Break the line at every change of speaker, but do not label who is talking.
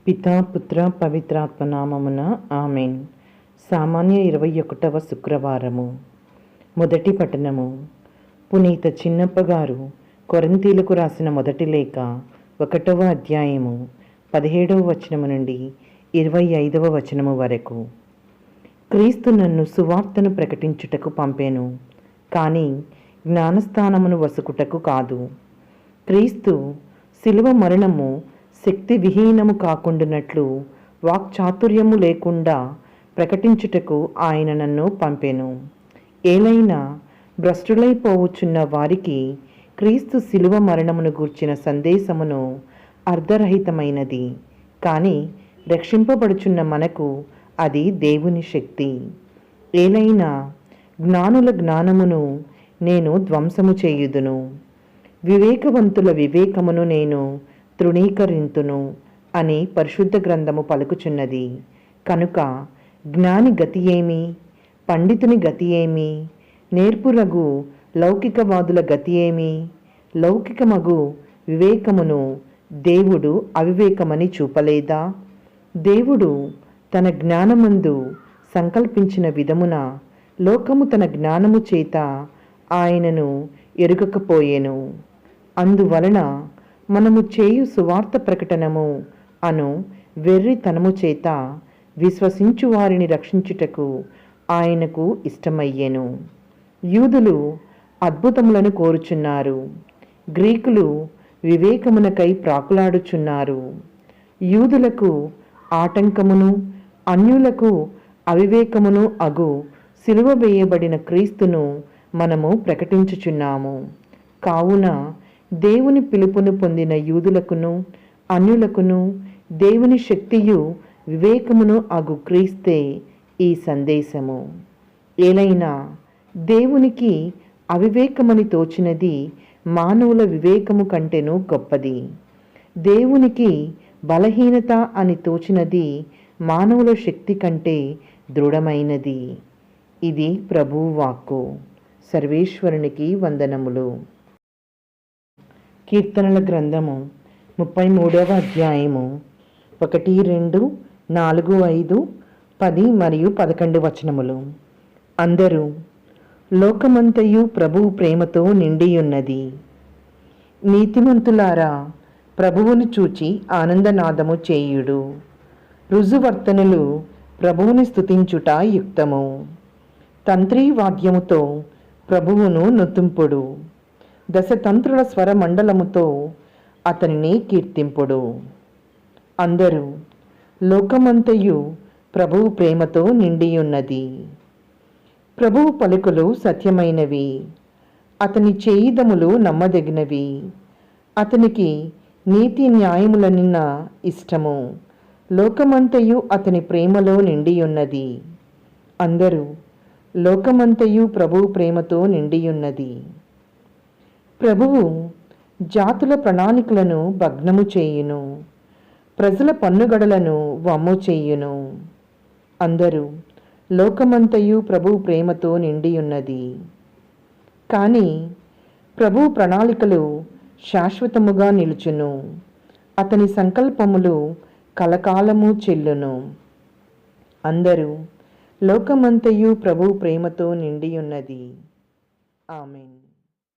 పితా పుత్ర పవిత్రాత్మ నామమున ఆమెన్. సామాన్య 21వ శుక్రవారము. మొదటి పఠనము. పునీత చిన్నప్ప గారు కొరింథీలకు రాసిన మొదటి లేఖ 1వ అధ్యాయము 17వ వచనము నుండి 25వ వచనము వరకు. క్రీస్తు నన్ను సువార్తను ప్రకటించుటకు పంపెను, కానీ జ్ఞానస్థానమును వసుకుటకు కాదు. క్రీస్తు శిలువ మరణము శక్తి విహీనము కాకుండానట్లు వాక్చాతుర్యము లేకుండా ప్రకటించుటకు ఆయన నన్ను పంపెను. ఏలైనా భ్రష్టులైపోవచ్చున్న వారికి క్రీస్తు శిలువ మరణమును గూర్చిన సందేశమును అర్ధరహితమైనది, కానీ రక్షింపబడుచున్న మనకు అది దేవుని శక్తి. ఏలైనా జ్ఞానుల జ్ఞానమును నేను ధ్వంసము చేయుదును, వివేకవంతుల వివేకమును నేను తృణీకరింతును అని పరిశుద్ధ గ్రంథము పలుకుచున్నది. కనుక జ్ఞాని గతి ఏమి, పండితుని గతి ఏమి, నేర్పురగు లౌకికవాదుల గతి ఏమి? లౌకికమగు వివేకమును దేవుడు అవివేకమని చూపలేదా? దేవుడు తన జ్ఞానమందు సంకల్పించిన విధమున లోకము తన జ్ఞానము చేత ఆయనను ఎరుగకపోయెను. అందువలన మనము చేయు సువార్త ప్రకటనము అను వెర్రితనము చేత విశ్వసించు వారిని రక్షించుటకు ఆయనకు ఇష్టమయ్యెను. యూదులు అద్భుతములను కోరుచున్నారు, గ్రీకులు వివేకమునకై ప్రాకులాడుచున్నారు. యూదులకు ఆటంకమును అన్యులకు అవివేకమును అగు సిలువ వేయబడిన క్రీస్తును మనము ప్రకటించుచున్నాము. కావున దేవుని పిలుపును పొందిన యూదులకును అన్యులకును దేవుని శక్తియు వివేకమును అగు క్రీస్తే ఈ సందేశము. ఏలైనా దేవునికి అవివేకమని తోచినది మానవుల వివేకము కంటెను గొప్పది, దేవునికి బలహీనత అని తోచినది మానవుల శక్తి కంటే దృఢమైనది. ఇది ప్రభువు వాక్కు. సర్వేశ్వరునికి వందనములు. కీర్తనల గ్రంథము 33వ అధ్యాయము 1, 2, 4, 5, 10 మరియు 11 వచనములు. అందరూ లోకమంతయు ప్రభువు ప్రేమతో నిండియున్నది. నీతిమంతులారా ప్రభువును చూచి ఆనందనాదము చేయుడు. రుజువర్తనులు ప్రభువుని స్తుతించుట యుక్తము. తంత్రీ వాద్యముతో ప్రభువును నొత్తుంపుడు. దశతంత్రుల స్వర మండలముతో అతనిని కీర్తింపుడు. అందరూ లోకమంతయు ప్రభువు ప్రేమతో నిండియున్నది. ప్రభువు పలుకులు సత్యమైనవి, అతని చేయిదములు నమ్మదగినవి. అతనికి నీతి న్యాయములనిన్న ఇష్టము. లోకమంతయు అతని ప్రేమలో నిండియున్నది. అందరూ లోకమంతయు ప్రభువు ప్రేమతో నిండియున్నది. ప్రభువు జాతుల ప్రణాళికలను భగ్నము చేయును, ప్రజల పన్నుగడలను వమ్ము చేయును. అందరూ లోకమంతయు ప్రభువు ప్రేమతో నిండియున్నది. కానీ ప్రభువు ప్రణాళికలు శాశ్వతముగా నిలుచును, అతని సంకల్పములు కలకాలము చెల్లును. అందరూ లోకమంతయు ప్రభువు ప్రేమతో నిండియున్నది. ఆమేన్.